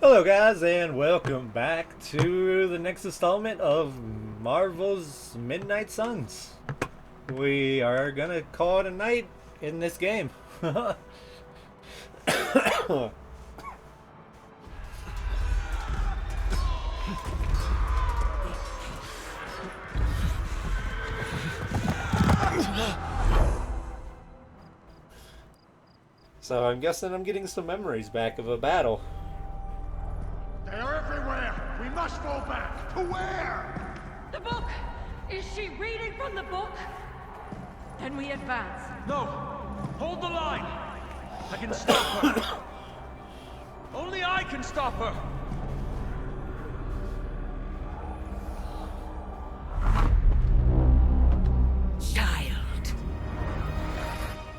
Hello, guys, and welcome back to the next installment of Marvel's Midnight Suns. We are gonna call it a night in this game. So I'm guessing I'm getting some memories back of a battle. They are everywhere! We must fall back! To where? The book! Is she reading from the book? Then we advance. No! Hold the line! I can stop her! Only I can stop her! Child.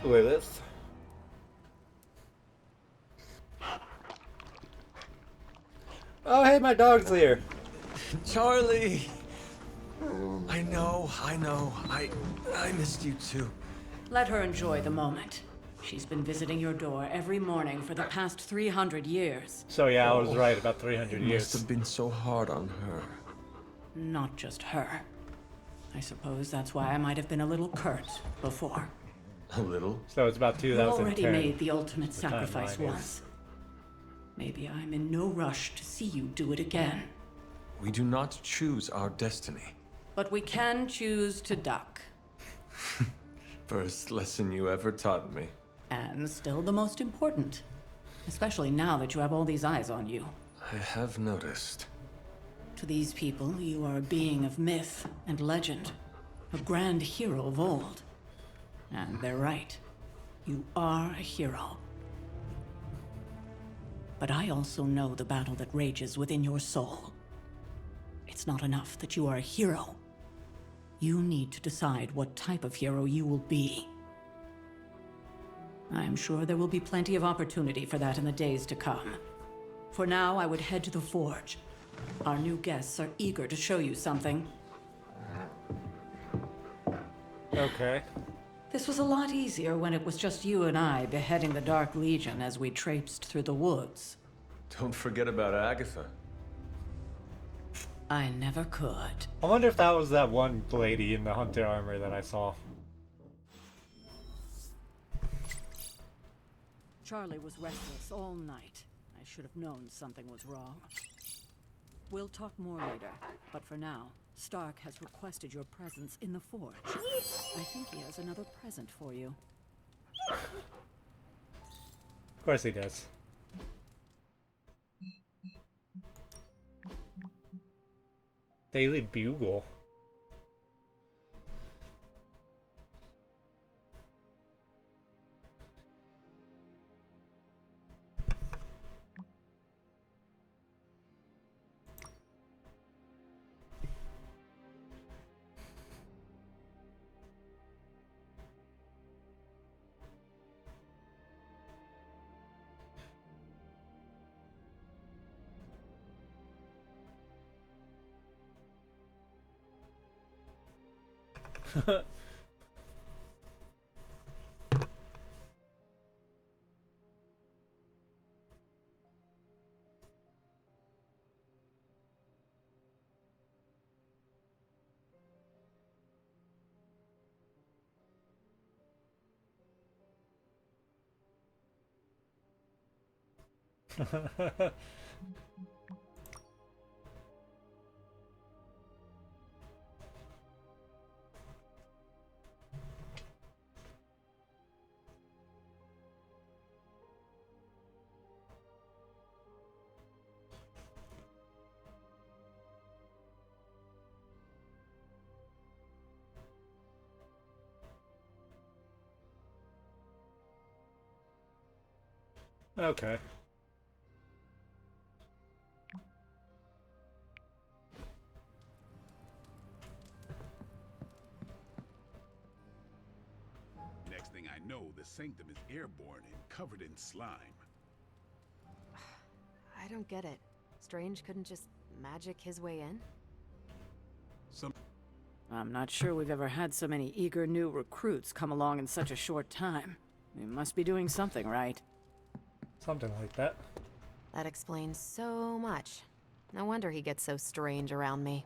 Lilith. Oh, hey, my dog's here. Charlie! I know. I missed you too. Let her enjoy the moment. She's been visiting your door every morning for the past 300 years. So yeah, I was right about 300 It years. must have been so hard on her. Not just her. I suppose that's why I might have been a little curt before. A little? So it's about You 2010. already made the ultimate sacrifice timeline is. once. Maybe I'm in no rush to see you do it again. We do not choose our destiny. But we can choose to duck. First lesson you ever taught me. And still the most important. Especially now that you have all these eyes on you. I have noticed. To these people, you are a being of myth and legend. A grand hero of old. And they're right. You are a hero. But I also know the battle that rages within your soul. It's not enough that you are a hero. You need to decide what type of hero you will be. I'm sure there will be plenty of opportunity for that in the days to come. For now, I would head to the Forge. Our new guests are eager to show you something. Okay. This was a lot easier when it was just you and I beheading the Dark Legion as we traipsed through the woods. Don't forget about Agatha. I never could. I wonder if that was that one lady in the hunter armor that I saw. Charlie was restless all night. I should have known something was wrong. We'll talk more later, but for now, Stark has requested your presence in the Forge. I think he has another present for you. Of course he does. Daily Bugle. Okay. Next thing I know, the Sanctum is airborne and covered in slime. I don't get it. Strange couldn't just magic his way in? I'm not sure we've ever had so many eager new recruits come along in such a short time. We must be doing something right. Something like that. That explains so much. No wonder he gets so strange around me.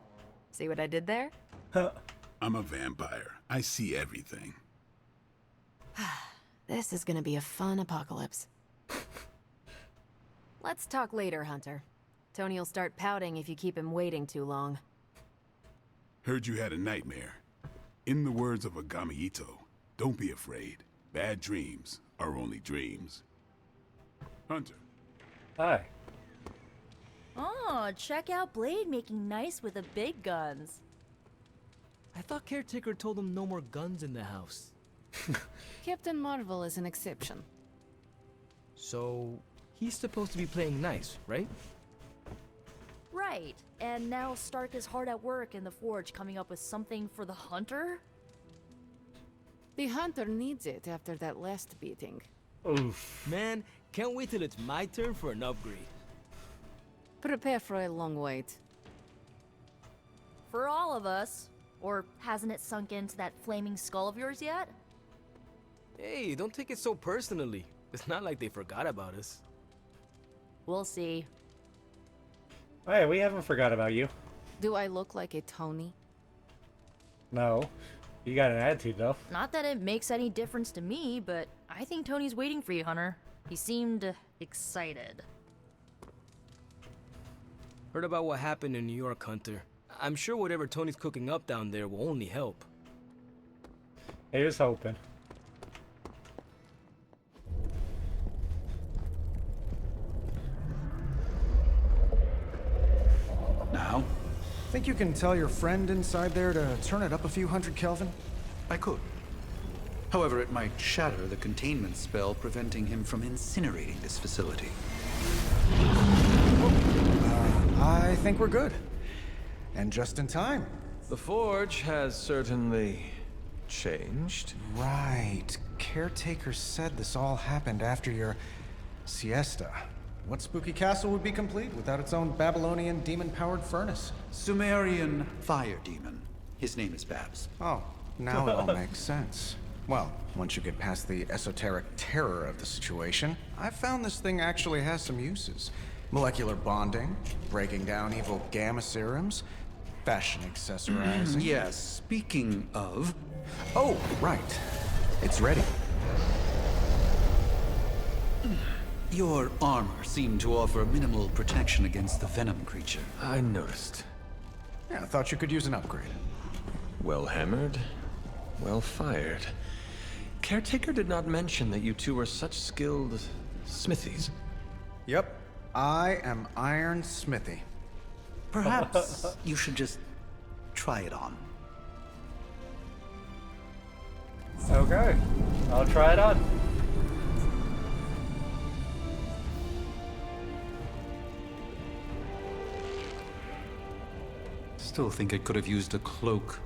See what I did there? I'm a vampire. I see everything. This is gonna be a fun apocalypse. Let's talk later, Hunter. Tony'll start pouting if you keep him waiting too long. Heard you had a nightmare. In the words of Agami Ito, don't be afraid. Bad dreams are only dreams. Hunter. Hi. Oh, check out Blade making nice with the big guns. I thought Caretaker told him no more guns in the house. Captain Marvel is an exception. So, he's supposed to be playing nice, right? Right, and now Stark is hard at work in the Forge coming up with something for the Hunter? The Hunter needs it after that last beating. Oof. Man, can't wait till it's my turn for an upgrade. Prepare for a long wait. For all of us. Or hasn't it sunk into that flaming skull of yours yet? Hey, don't take it so personally. It's not like they forgot about us. We'll see. Hey, we haven't forgot about you. Do I look like a Tony? No. You got an attitude, though. Not that it makes any difference to me, but I think Tony's waiting for you, Hunter. He seemed excited. Heard about what happened in New York, Hunter. I'm sure whatever Tony's cooking up down there will only help. Here's hoping. Now? Think you can tell your friend inside there to turn it up a few hundred Kelvin? I could. However, it might shatter the containment spell preventing him from incinerating this facility. I think we're good. And just in time. The Forge has certainly changed. Right. Caretaker said this all happened after your siesta. What spooky castle would be complete without its own Babylonian demon-powered furnace? Sumerian fire demon. His name is Babs. Oh, now it all makes sense. Well, once you get past the esoteric terror of the situation, I've found this thing actually has some uses. Molecular bonding, breaking down evil gamma serums, fashion accessorizing. Yes, speaking of... Oh, right. It's ready. Your armor seemed to offer minimal protection against the venom creature. I noticed. Yeah, I thought you could use an upgrade. Well hammered, well fired. Caretaker did not mention that you two were such skilled smithies. Yep. I am Iron Smithy. Perhaps you should just try it on. Okay. I'll try it on. Still think it could have used a cloak.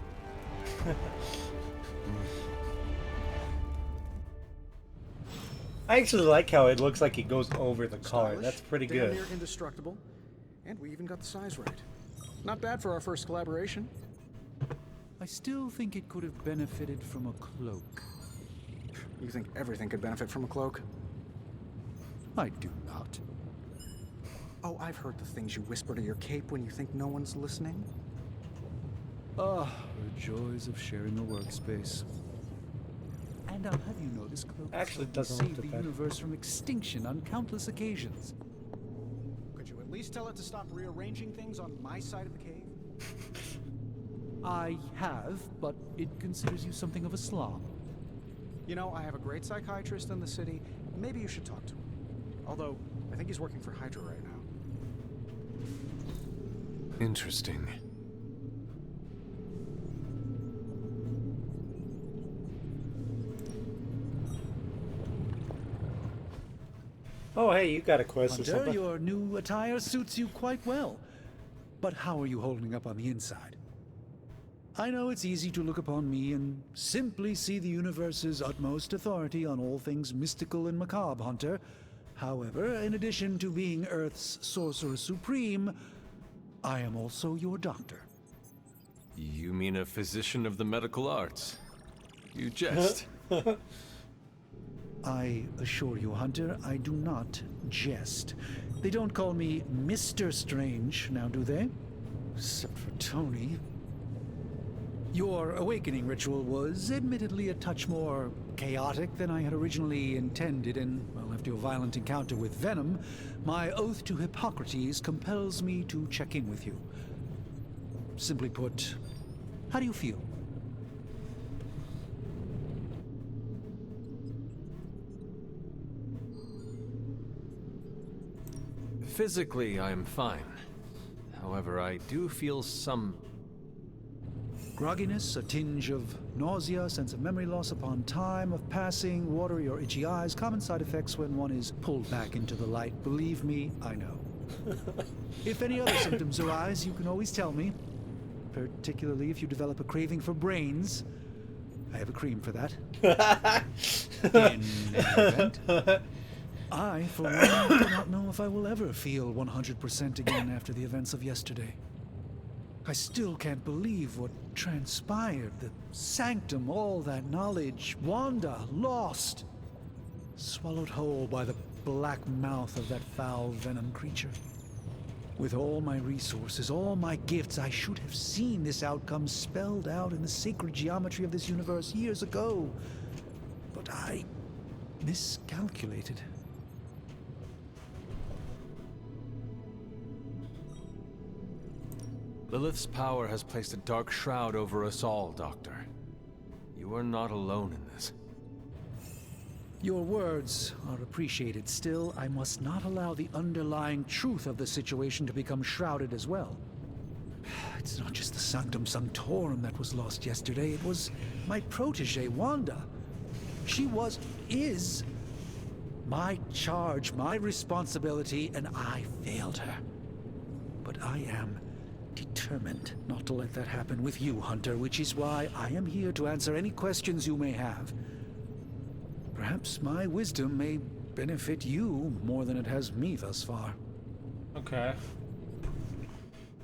I actually like how it looks like it goes over the car. Stylish, That's pretty damn good. near indestructible. And we even got the size right. Not bad for our first collaboration. I still think it could have benefited from a cloak. You think everything could benefit from a cloak? I do not. Oh, I've heard the things you whisper to your cape when you think no one's listening. Ah, the joys of sharing a workspace. And I'll have you know this cloak Actually, has doesn't look saved too the bad. universe from extinction on countless occasions. Could you at least tell it to stop rearranging things on my side of the cave? I have, but it considers you something of a slob. You know, I have a great psychiatrist in the city. Maybe you should talk to him. Although, I think he's working for Hydra right now. Interesting. Oh, hey, you got a quest or Hunter, something? your new attire suits you quite well. But how are you holding up on the inside? I know it's easy to look upon me and simply see the universe's utmost authority on all things mystical and macabre, Hunter. However, in addition to being Earth's sorcerer supreme, I am also your doctor. You mean a physician of the medical arts? You jest. I assure you, Hunter, I do not jest. They don't call me Mr. Strange, now do they? Except for Tony. Your awakening ritual was admittedly a touch more chaotic than I had originally intended, and, well, after a violent encounter with Venom, my oath to Hippocrates compels me to check in with you. Simply put, how do you feel? Physically, I am fine. However, I do feel some... grogginess, a tinge of nausea, sense of memory loss upon time of passing, watery or itchy eyes, common side effects when one is pulled back into the light. Believe me, I know. If any other symptoms arise, you can always tell me. Particularly if you develop a craving for brains. I have a cream for that. In any event, I, for one, do not know if I will ever feel 100% again after the events of yesterday. I still can't believe what transpired. The sanctum, all that knowledge. Wanda, lost. Swallowed whole by the black mouth of that foul Venom creature. With all my resources, all my gifts, I should have seen this outcome spelled out in the sacred geometry of this universe years ago. But I miscalculated. Lilith's power has placed a dark shroud over us all, Doctor. You are not alone in this. Your words are appreciated. Still, I must not allow the underlying truth of the situation to become shrouded as well. It's not just the Sanctum Sanctorum that was lost yesterday. It was my protege, Wanda. She is my charge, my responsibility, and I failed her. But I am determined not to let that happen with you, Hunter, which is why I am here to answer any questions you may have. Perhaps my wisdom may benefit you more than it has me thus far. Okay.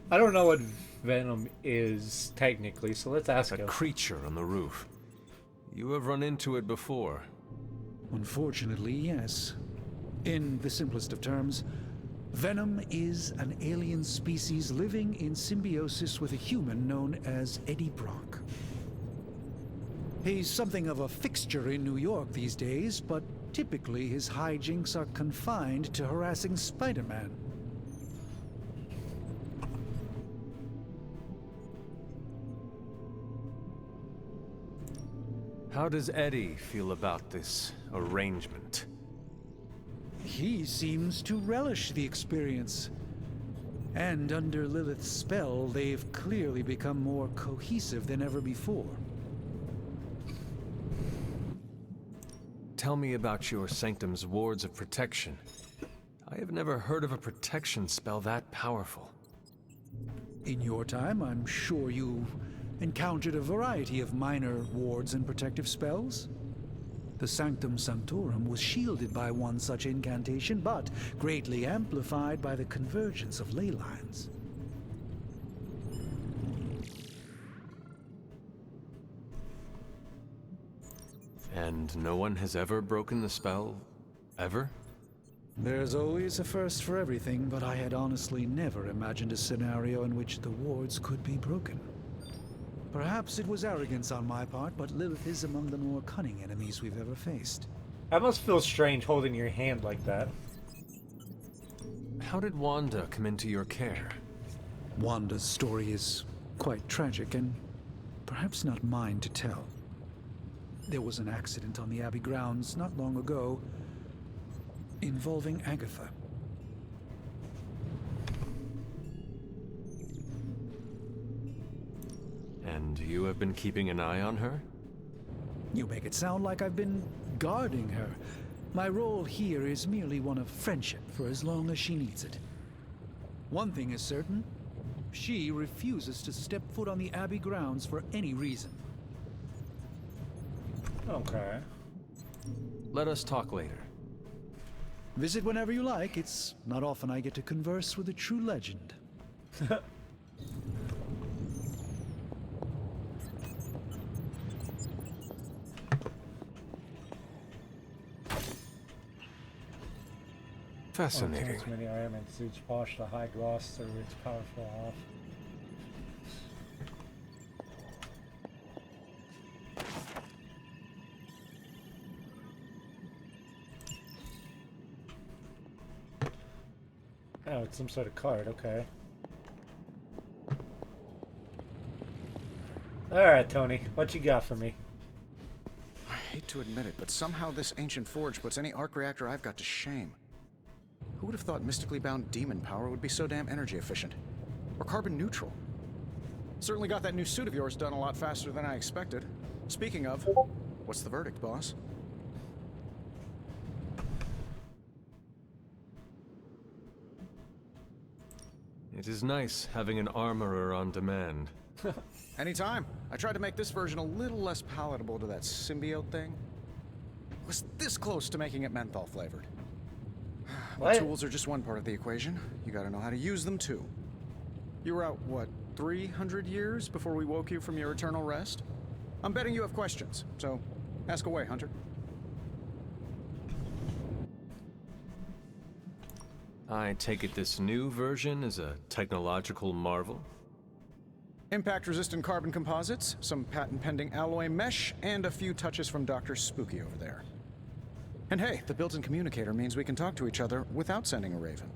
I don't know what Venom is, technically, so let's ask him. A creature on the roof. You have run into it before. Unfortunately, yes. In the simplest of terms, Venom is an alien species living in symbiosis with a human known as Eddie Brock. He's something of a fixture in New York these days, but typically his hijinks are confined to harassing Spider-Man. How does Eddie feel about this arrangement? He seems to relish the experience. And under Lilith's spell, they've clearly become more cohesive than ever before. Tell me about your Sanctum's wards of protection. I have never heard of a protection spell that powerful. In your time, I'm sure you encountered a variety of minor wards and protective spells. The Sanctum Sanctorum was shielded by one such incantation, but greatly amplified by the convergence of ley lines. And no one has ever broken the spell? Ever? There's always a first for everything, but I had honestly never imagined a scenario in which the wards could be broken. Perhaps it was arrogance on my part, but Lilith is among the more cunning enemies we've ever faced. That must feel strange holding your hand like that. How did Wanda come into your care? Wanda's story is quite tragic, and perhaps not mine to tell. There was an accident on the Abbey grounds not long ago involving Agatha. And you have been keeping an eye on her? You make it sound like I've been guarding her. My role here is merely one of friendship for as long as she needs it. One thing is certain, she refuses to step foot on the Abbey grounds for any reason. Okay. Let us talk later. Visit whenever you like. It's not often I get to converse with a true legend. Fascinating. Contains many armament suits polished to high gloss through its powerful off. Oh, it's some sort of card, okay. Alright, Tony, what you got for me? I hate to admit it, but somehow this ancient forge puts any arc reactor I've got to shame. Who would have thought mystically bound demon power would be so damn energy efficient? Or carbon neutral? Certainly got that new suit of yours done a lot faster than I expected. Speaking of, what's the verdict, boss? It is nice having an armorer on demand. Anytime. I tried to make this version a little less palatable to that symbiote thing. Was this close to making it menthol flavored. But tools are just one part of the equation. You gotta know how to use them too. You were out, what, 300 years before we woke you from your eternal rest? I'm betting you have questions, so ask away, Hunter. I take it this new version is a technological marvel? Impact-resistant carbon composites, some patent-pending alloy mesh, and a few touches from Dr. Spooky over there. And hey, the built-in communicator means we can talk to each other without sending a raven.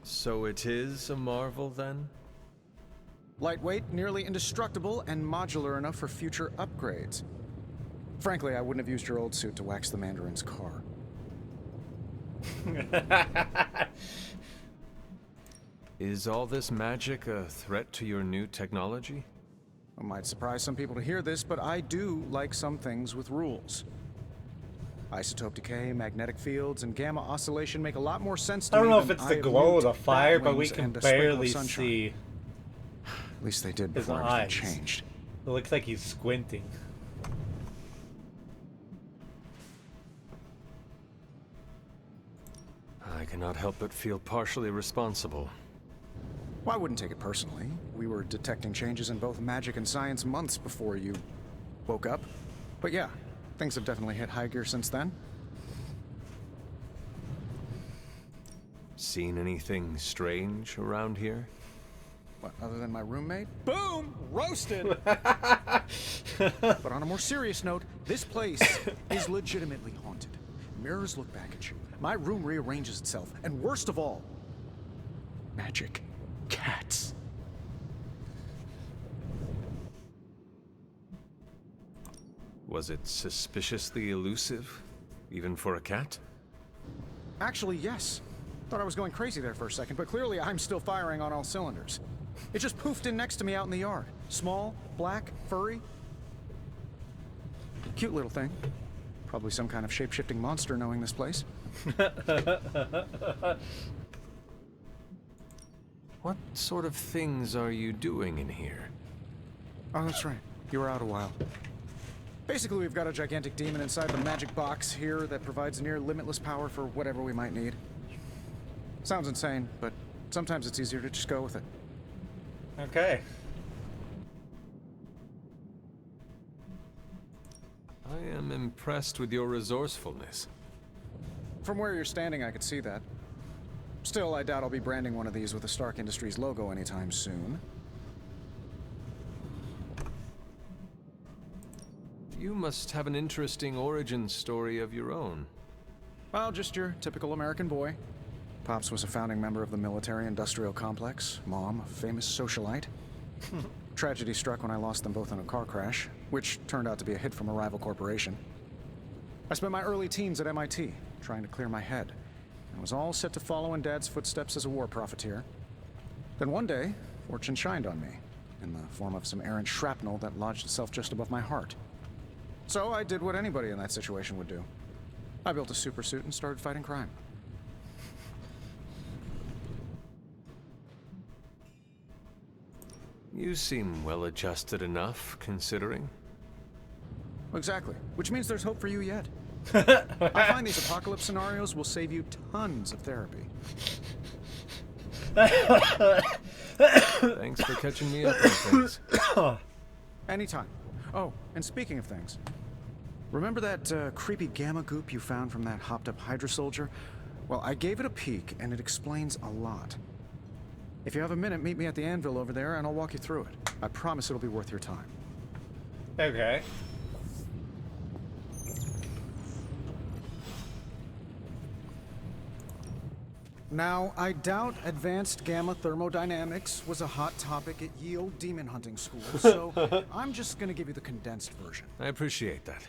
So it is a marvel, then? Lightweight, nearly indestructible, and modular enough for future upgrades. Frankly, I wouldn't have used your old suit to wax the Mandarin's car. Is all this magic a threat to your new technology? It might surprise some people to hear this, but I do like some things with rules. Isotope decay, magnetic fields, and gamma oscillation make a lot more sense to me. I don't know if than it's the Eye of glow of Newt, the fire, bat but we wings, can and a sprinkle of barely sunshine. see At least they did his before eyes. everything changed. It looks like he's squinting. I cannot help but feel partially responsible. Well, I wouldn't take it personally. We were detecting changes in both magic and science months before you woke up. But yeah, things have definitely hit high gear since then. Seen anything strange around here? What, other than my roommate? Boom! Roasted! But on a more serious note, this place is legitimately haunted. Mirrors look back at you. My room rearranges itself. And worst of all, magic cats. Was it suspiciously elusive, even for a cat? Actually, yes. Thought I was going crazy there for a second, but clearly I'm still firing on all cylinders. It just poofed in next to me out in the yard. Small, black, furry. Cute little thing. Probably some kind of shape-shifting monster knowing this place. What sort of things are you doing in here? Oh, that's right. You were out a while. Basically, we've got a gigantic demon inside the magic box here that provides near limitless power for whatever we might need. Sounds insane, but sometimes it's easier to just go with it. Okay. I am impressed with your resourcefulness. From where you're standing, I could see that. Still, I doubt I'll be branding one of these with the Stark Industries logo anytime soon. You must have an interesting origin story of your own. Well, just your typical American boy. Pops was a founding member of the military-industrial complex. Mom, a famous socialite. Tragedy struck when I lost them both in a car crash, which turned out to be a hit from a rival corporation. I spent my early teens at MIT, trying to clear my head. I was all set to follow in Dad's footsteps as a war profiteer. Then one day, fortune shined on me, in the form of some errant shrapnel that lodged itself just above my heart. So I did what anybody in that situation would do. I built a supersuit and started fighting crime. You seem well-adjusted enough, considering. Exactly. Which means there's hope for you yet. I find these apocalypse scenarios will save you tons of therapy. Thanks for catching me up on things. Anytime. Oh, and speaking of things, remember that creepy gamma goop you found from that hopped-up Hydra soldier? Well, I gave it a peek, and it explains a lot. If you have a minute, meet me at the anvil over there, and I'll walk you through it. I promise it'll be worth your time. Okay. Now, I doubt advanced gamma thermodynamics was a hot topic at Yield Demon Hunting School, so I'm just gonna give you the condensed version. I appreciate that.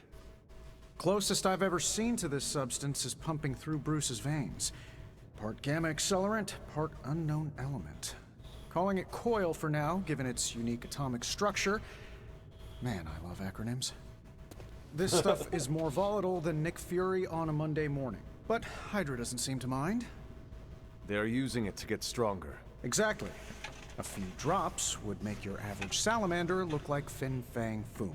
Closest I've ever seen to this substance is pumping through Bruce's veins. Part gamma accelerant, part unknown element. Calling it coil for now, given its unique atomic structure. Man, I love acronyms. This stuff is more volatile than Nick Fury on a Monday morning. But Hydra doesn't seem to mind. They're using it to get stronger. Exactly. A few drops would make your average salamander look like Fin Fang Foom.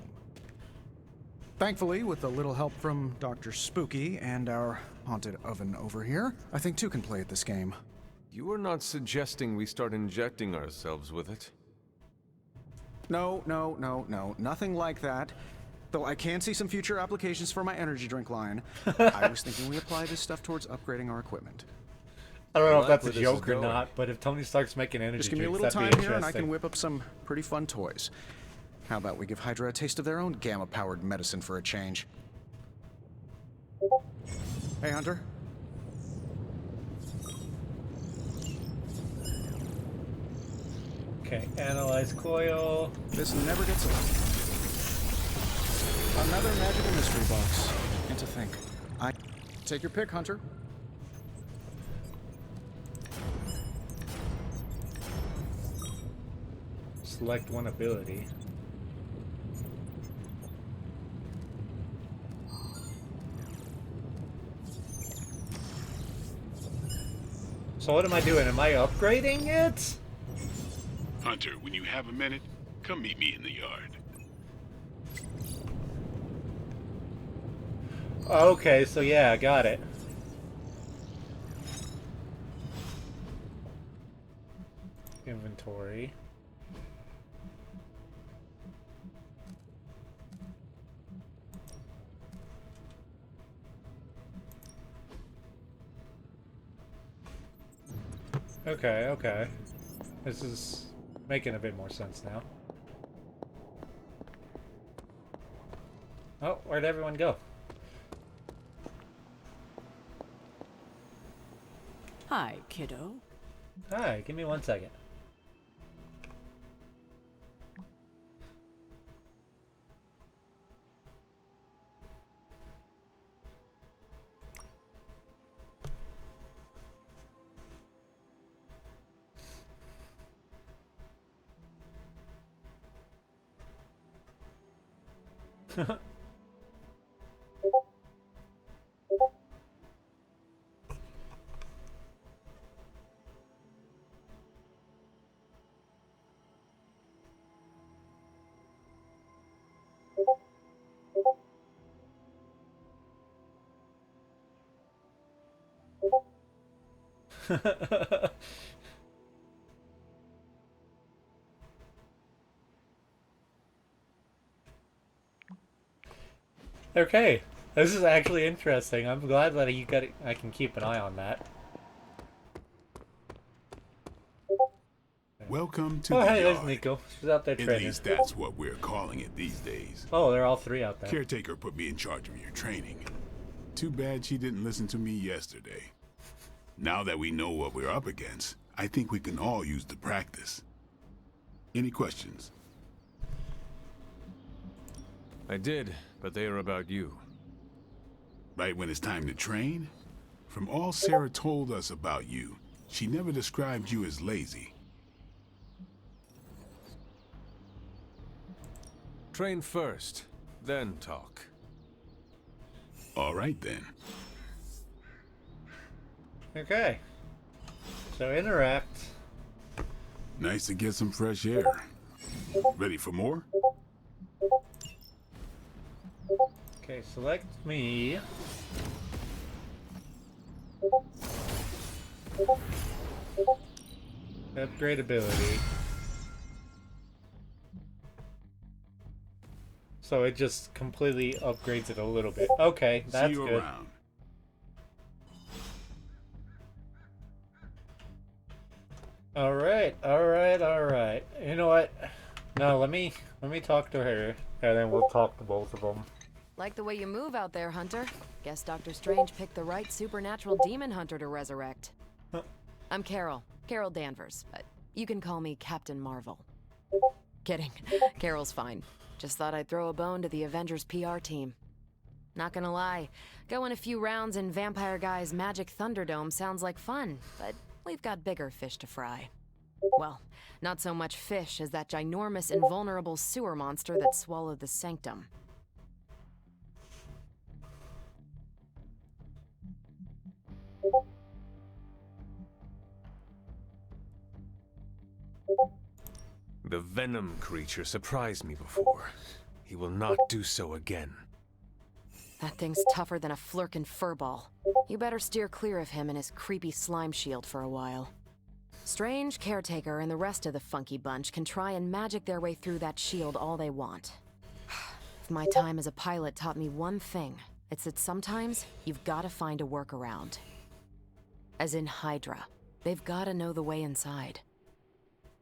Thankfully, with a little help from Dr. Spooky and our haunted oven over here, I think two can play at this game. You are not suggesting we start injecting ourselves with it? No, nothing like that. Though I can see some future applications for my energy drink line. I was thinking we apply this stuff towards upgrading our equipment. I don't know if that's a joke or not, but if Tony Stark's making energy just give me a drinks, little that'd be time here and I can interesting. whip up some pretty fun toys. How about we give Hydra a taste of their own gamma-powered medicine for a change? Hey, Hunter. Okay, analyze coil. This never gets old. Another magical mystery box. And to think, take your pick, Hunter. Select one ability. So what am I doing? Am I upgrading it? Hunter, when you have a minute, come meet me in the yard. Okay, so yeah, I got it. Inventory. Okay. This is making a bit more sense now. Oh, where'd everyone go? Hi, kiddo. Hi, give me 1 second. Okay, this is actually interesting. I'm glad that you got it. I can keep an eye on that. Welcome to Oh, the hey, there's yard. Nico. She's out there At training. least that's what we're calling it these days. Oh, they're all three out there. Caretaker put me in charge of your training. Too bad she didn't listen to me yesterday. Now that we know what we're up against, I think we can all use the practice. Any questions? I did, but they are about you. Right when it's time to train? From all Sarah told us about you, she never described you as lazy. Train first, then talk. All right then. Okay. So interact. Nice to get some fresh air. Ready for more? Okay, select me. Upgrade ability. So it just completely upgrades it a little bit. Okay, that's See you good. around. Alright, alright, alright. You know what? No, let me talk to her, and then we'll talk to both of them. Like the way you move out there, Hunter. Guess Dr. Strange picked the right supernatural demon hunter to resurrect. I'm Carol Danvers. You can call me Captain Marvel. Kidding. Carol's fine. Just thought I'd throw a bone to the Avengers PR team. Not gonna lie, going a few rounds in Vampire Guy's Magic Thunderdome sounds like fun, but we've got bigger fish to fry. Well, not so much fish as that ginormous invulnerable sewer monster that swallowed the Sanctum. The Venom creature surprised me before. He will not do so again. That thing's tougher than a Flurkin furball. You better steer clear of him and his creepy slime shield for a while. Strange, Caretaker, and the rest of the funky bunch can try and magic their way through that shield all they want. If my time as a pilot taught me one thing, it's that sometimes you've got to find a workaround. As in Hydra, they've got to know the way inside.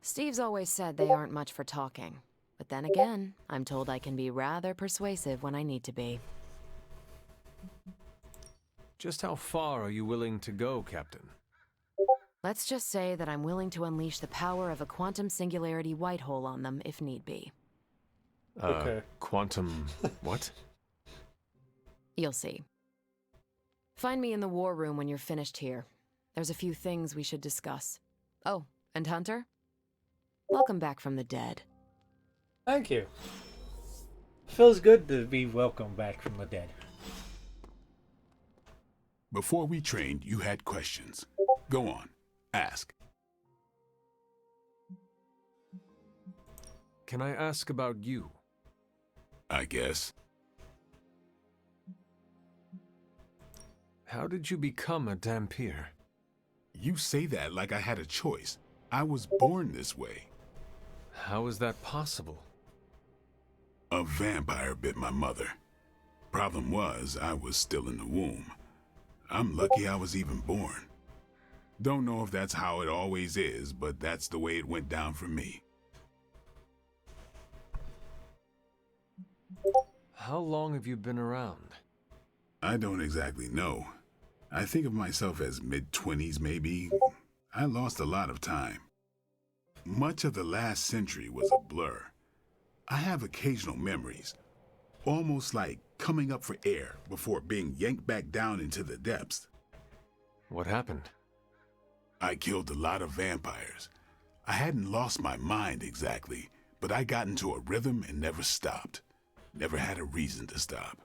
Steve's always said they aren't much for talking, but then again, I'm told I can be rather persuasive when I need to be. Just how far are you willing to go, Captain? Let's just say that I'm willing to unleash the power of a quantum singularity white hole on them if need be. Okay. Quantum... what? You'll see. Find me in the war room when you're finished here. There's a few things we should discuss. Oh, and Hunter? Welcome back from the dead. Thank you. Feels good to be welcomed back from the dead. Before we trained, you had questions. Go on. Ask. Can I ask about you? I guess. How did you become a Dhampir? You say that like I had a choice. I was born this way. How is that possible? A vampire bit my mother. Problem was, I was still in the womb. I'm lucky I was even born. Don't know if that's how it always is, but that's the way it went down for me. How long have you been around? I don't exactly know. I think of myself as mid-20s, maybe. I lost a lot of time. Much of the last century was a blur. I have occasional memories, almost like coming up for air before being yanked back down into the depths. What happened? I killed a lot of vampires. I hadn't lost my mind exactly, but I got into a rhythm and never stopped. Never had a reason to stop.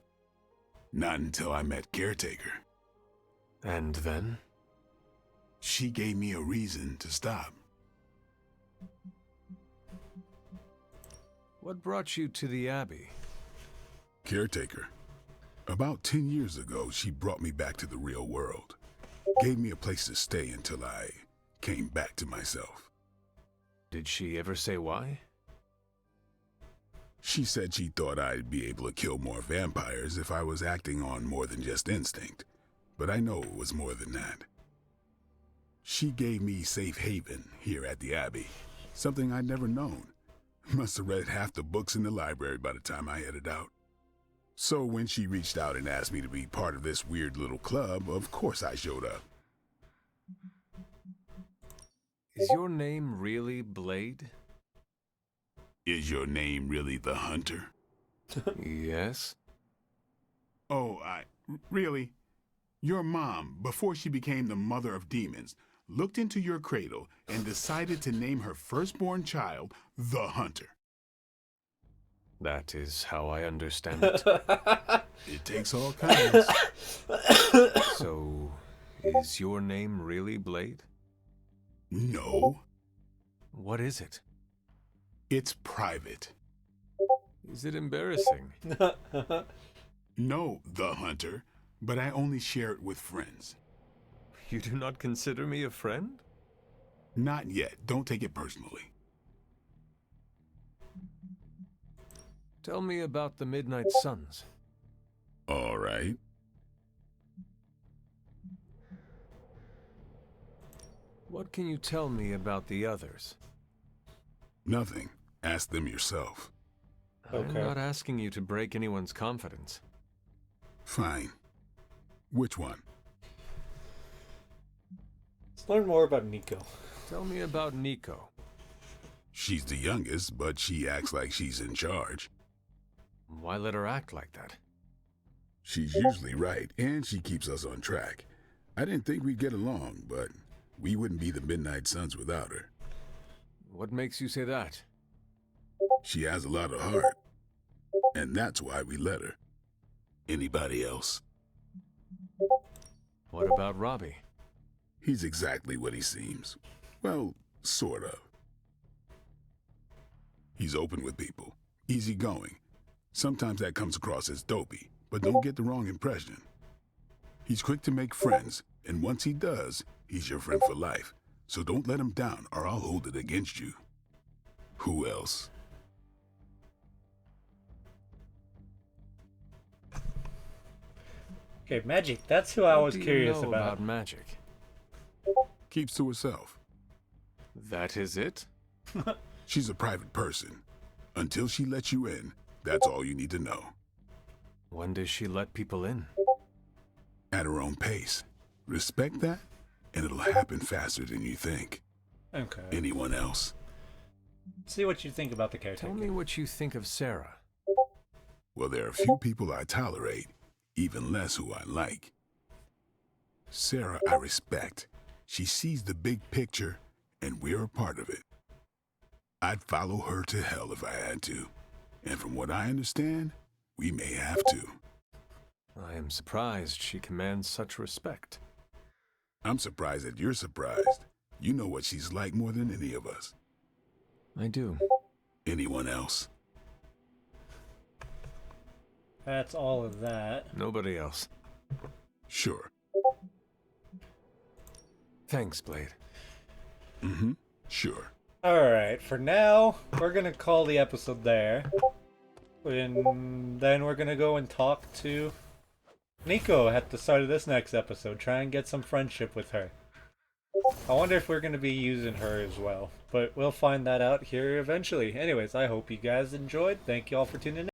Not until I met Caretaker. And then? She gave me a reason to stop. What brought you to the Abbey? Caretaker. About 10 years ago, she brought me back to the real world. Gave me a place to stay until I came back to myself. Did she ever say why? She said she thought I'd be able to kill more vampires if I was acting on more than just instinct. But I know it was more than that. She gave me safe haven here at the Abbey. Something I'd never known. Must have read half the books in the library by the time I headed out. So when she reached out and asked me to be part of this weird little club, of course I showed up. Is your name really Blade? Is your name really the Hunter? Yes. Oh, really? Your mom, before she became the mother of demons, looked into your cradle and decided to name her firstborn child the Hunter. That is how I understand it. It takes all kinds. So, is your name really Blade? No. What is it? It's private. Is it embarrassing? No, the Hunter, but I only share it with friends. You do not consider me a friend? Not yet. Don't take it personally. Tell me about the Midnight Suns. All right. What can you tell me about the others? Nothing. Ask them yourself. I'm not asking you to break anyone's confidence. Fine. Which one? Let's learn more about Nico. Tell me about Nico. She's the youngest, but she acts like she's in charge. Why let her act like that? She's usually right, and she keeps us on track. I didn't think we'd get along, but we wouldn't be the Midnight Suns without her. What makes you say that? She has a lot of heart, and that's why we let her. Anybody else? What about Robbie? He's exactly what he seems. Well, sort of. He's open with people, easygoing. Sometimes that comes across as dopey, but don't get the wrong impression. He's quick to make friends, and once he does, he's your friend for life. So don't let him down, or I'll hold it against you. Who else? Okay, Magic. That's who I was What do curious you know about. Magic? Keeps to herself. That is it? She's a private person. Until she lets you in, that's all you need to know. When does she let people in? At her own pace. Respect that, and it'll happen faster than you think. Okay. Anyone else? See what you think about the caretaker. Tell me what you think of Sarah. Well, there are few people I tolerate, even less who I like. Sarah, I respect. She sees the big picture, and we're a part of it. I'd follow her to hell if I had to. And from what I understand, we may have to. I am surprised she commands such respect. I'm surprised that you're surprised. You know what she's like more than any of us. I do. Anyone else? That's all of that. Nobody else. Sure. Thanks, Blade. Mm-hmm. Sure. Alright, for now, we're gonna call the episode there. And then we're gonna go and talk to Nico at the start of this next episode. Try and get some friendship with her. I wonder if we're gonna be using her as well. But we'll find that out here eventually. Anyways, I hope you guys enjoyed. Thank you all for tuning in.